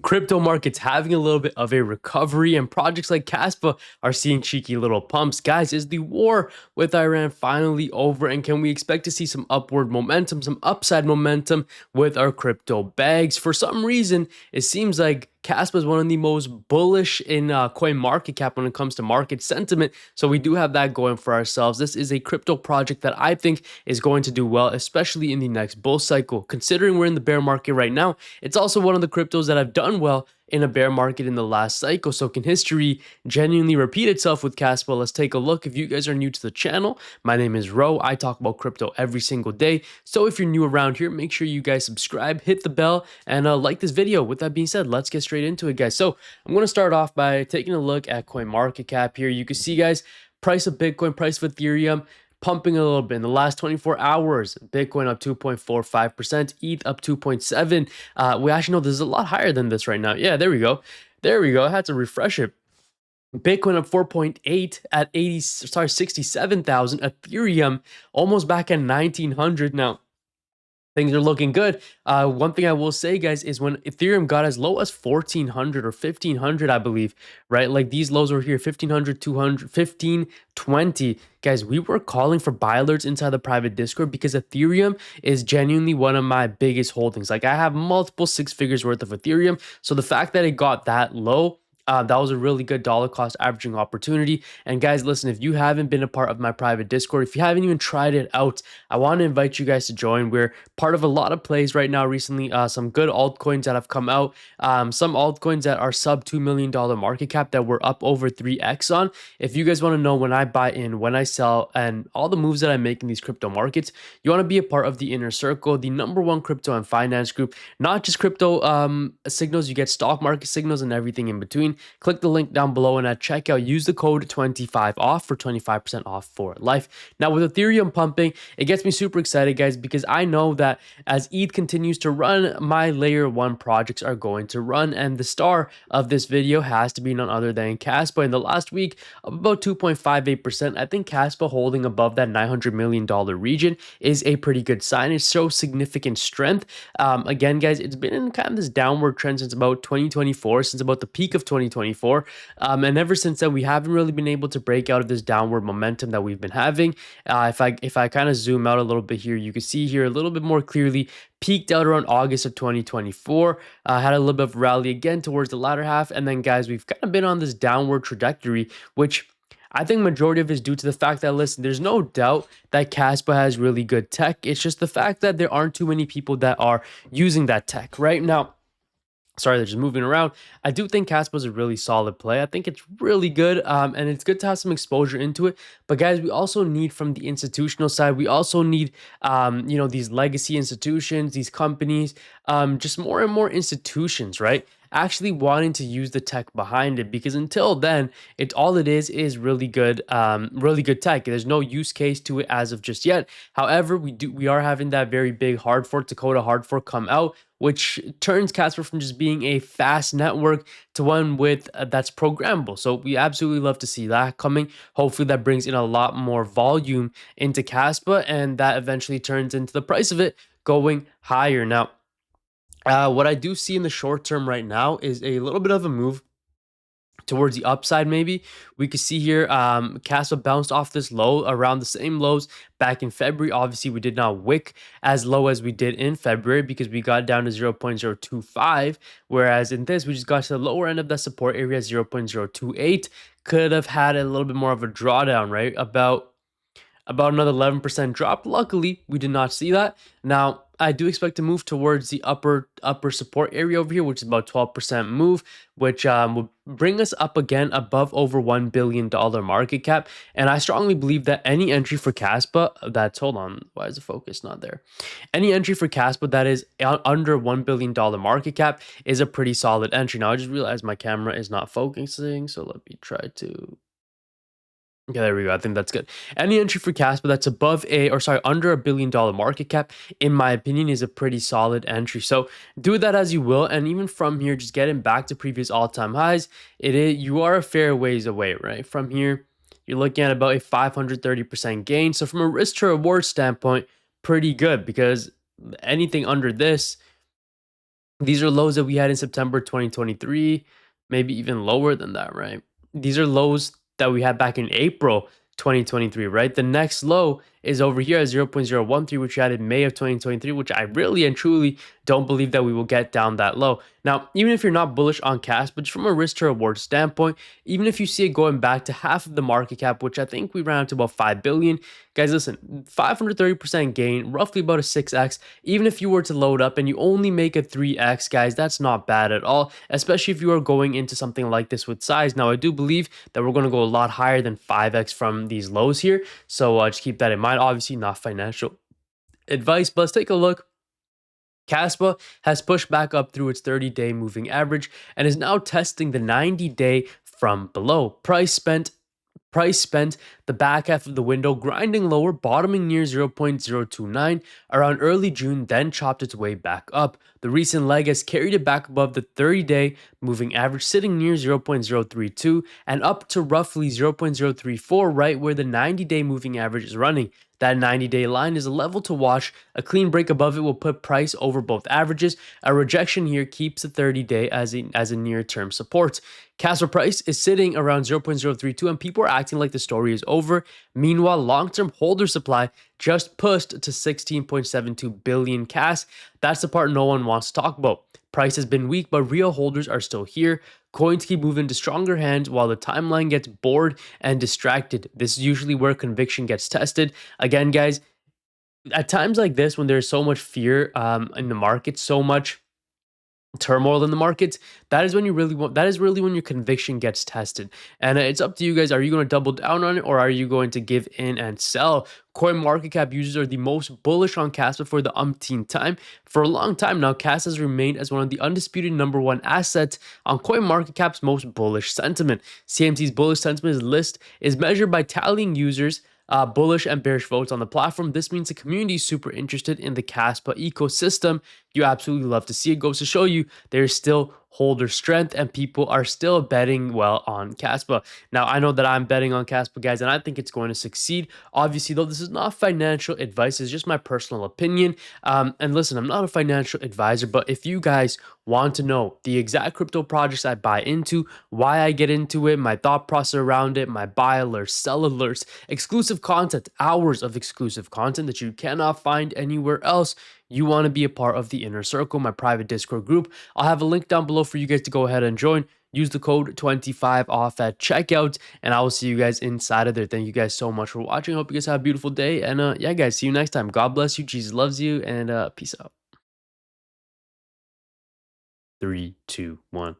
crypto markets having a little bit of a recovery, and projects like Kaspa are seeing cheeky little pumps. Guys, is the war with Iran finally over, and can we expect to see some upward momentum, some upside momentum with our crypto bags? For some reason, it seems like Kaspa is one of the most bullish in coin market cap when it comes to market sentiment. So we do have that going for ourselves. This is a crypto project that I think is going to do well, especially in the next bull cycle. Considering we're in the bear market right now, it's also one of the cryptos that have done well in a bear market in the last cycle. So can history genuinely repeat itself with Kaspa? Let's take a look. If you guys are new to the channel, my name is Ro. I talk about crypto every single day. So if you're new around here, make sure you guys subscribe, hit the bell, and like this video. With that being said, let's get straight into it, guys. So I'm going to start off by taking a look at CoinMarketCap here. You can see, guys, price of Bitcoin, price of Ethereum, pumping a little bit in the last 24 hours. Bitcoin up 2.45%, ETH up 2.7. We actually know this is a lot higher than this right now. Yeah, there we go. There we go. I had to refresh it. Bitcoin up 4.8 at 67,000. Ethereum almost back at 1900 now. Things are looking good. One thing I will say, guys, is when Ethereum got as low as 1400 or 1500, I believe, right? Like these lows were here, 1500, 200, 1520. Guys, we were calling for buy alerts inside the private Discord because Ethereum is genuinely one of my biggest holdings. Like I have multiple six figures worth of Ethereum. So the fact that it got that low, that was a really good dollar cost averaging opportunity. And guys, listen, if you haven't been a part of my private Discord, if you haven't even tried it out, I want to invite you guys to join. We're part of a lot of plays right now recently, some good altcoins that have come out, some altcoins that are sub $2 million market cap that we're up over 3x on. If you guys want to know when I buy in, when I sell, and all the moves that I make in these crypto markets, you want to be a part of the inner circle, the #1 crypto and finance group. Not just crypto signals, you get stock market signals and everything in between. Click the link down below, and at checkout, use the code 25OFF for 25% off for life. Now, with Ethereum pumping, it gets me super excited, guys, because I know that as ETH continues to run, my layer 1 projects are going to run, and the star of this video has to be none other than Kaspa. In the last week, about 2.58%. I think Kaspa holding above that $900 million region is a pretty good sign. It shows significant strength. Again, guys, it's been in kind of this downward trend since about 2024, since about the peak of 2024. And ever since then, we haven't really been able to break out of this downward momentum that we've been having. If I kind of zoom out a little bit here, you can see here a little bit more clearly, peaked out around August of 2024, had a little bit of rally again towards the latter half. And then, guys, we've kind of been on this downward trajectory, which I think majority of it is due to the fact that, listen, there's no doubt that Kaspa has really good tech. It's just the fact that there aren't too many people that are using that tech right now. Sorry, they're just moving around. I do think Kaspa is a really solid play. I think it's really good, and it's good to have some exposure into it. But guys, we also need, from the institutional side, we also need, these legacy institutions, these companies, just more and more institutions, right? Actually wanting to use the tech behind it, because until then, all it is really good, really good tech. There's no use case to it as of just yet. However, we are having that very big hard fork, Dakota hard fork, come out, which turns Kaspa from just being a fast network to one with that's programmable. So we absolutely love to see that coming. Hopefully that brings in a lot more volume into Kaspa, and that eventually turns into the price of it going higher. Now, what I do see in the short term right now is a little bit of a move towards the upside. Maybe we could see here Kaspa bounced off this low around the same lows back in February. Obviously, we did not wick as low as we did in February because we got down to 0.025, whereas in this we just got to the lower end of that support area, 0.028. Could have had a little bit more of a drawdown, right? About another 11% drop. Luckily, we did not see that. Now, I do expect to move towards the upper support area over here, which is about 12% move, which will bring us up again above over $1 billion market cap. And I strongly believe that any entry for Kaspa, hold on, why is the focus not there? Any entry for Kaspa that is under $1 billion market cap is a pretty solid entry. Now, I just realized my camera is not focusing, so let me try to... Okay, there we go. I think that's good. Any entry for Kaspa that's under $1 billion market cap, in my opinion, is a pretty solid entry. So do that as you will, and even from here, just getting back to previous all-time highs. You are a fair ways away, right? From here, you're looking at about a 530% gain. So from a risk to reward standpoint, pretty good, because anything under this, These are lows that we had in September 2023, maybe even lower than that, right? These are lows that we had back in April 2023, right? The next low is over here at 0.013, which we had in May of 2023, which I really and truly don't believe that we will get down that low. Now, even if you're not bullish on cash, but just from a risk to reward standpoint, even if you see it going back to half of the market cap, which I think we ran up to about 5 billion, guys, listen, 530% gain, roughly about a 6x. Even if you were to load up and you only make a 3x, guys, that's not bad at all, especially if you are going into something like this with size. Now, I do believe that we're going to go a lot higher than 5x from these lows here. So just keep that in mind. Obviously, not financial advice, but let's take a look. Kaspa has pushed back up through its 30-day moving average and is now testing the 90-day from below. Price spent the back half of the window grinding lower, bottoming near 0.029 around early June, then chopped its way back up. The recent leg has carried it back above the 30-day moving average, sitting near 0.032 and up to roughly 0.034, right where the 90-day moving average is running. That 90-day line is a level to watch. A clean break above it will put price over both averages. A rejection here keeps the 30-day as a near-term support. Kaspa price is sitting around 0.032 and people are acting like the story is over. Meanwhile, long-term holder supply just pushed to 16.72 billion CAS. That's the part no one wants to talk about. Price has been weak, but real holders are still here. Coins keep moving to stronger hands while the timeline gets bored and distracted. This is usually where conviction gets tested. Again, guys, at times like this, when there's so much fear in the market, so much turmoil in the markets, that is when you really want, that is really when your conviction gets tested. And it's up to you guys. Are you going to double down on it, or are you going to give in and sell? Coin market cap users are the most bullish on Kaspa for the umpteenth time. For a long time now, Kaspa has remained as one of the undisputed #1 assets on Coin market cap's most bullish sentiment. CMC's bullish sentiment list is measured by tallying users bullish and bearish votes on the platform. This means the community is super interested in the Kaspa ecosystem. You absolutely love to see it. Goes to show you there's still holder strength and people are still betting well on Kaspa. Now, I know that I'm betting on Kaspa, guys, and I think it's going to succeed. Obviously, though, this is not financial advice. It's just my personal opinion. And listen, I'm not a financial advisor, but if you guys want to know the exact crypto projects I buy into, why I get into it, my thought process around it, my buy alerts, sell alerts, exclusive content, hours of exclusive content that you cannot find anywhere else, you want to be a part of the inner circle, my private Discord group. I'll have a link down below for you guys to go ahead and join. Use the code 25 off at checkout, and I will see you guys inside of there. Thank you guys so much for watching. I hope you guys have a beautiful day. And yeah, guys, see you next time. God bless you. Jesus loves you. And peace out. 3, 2, 1.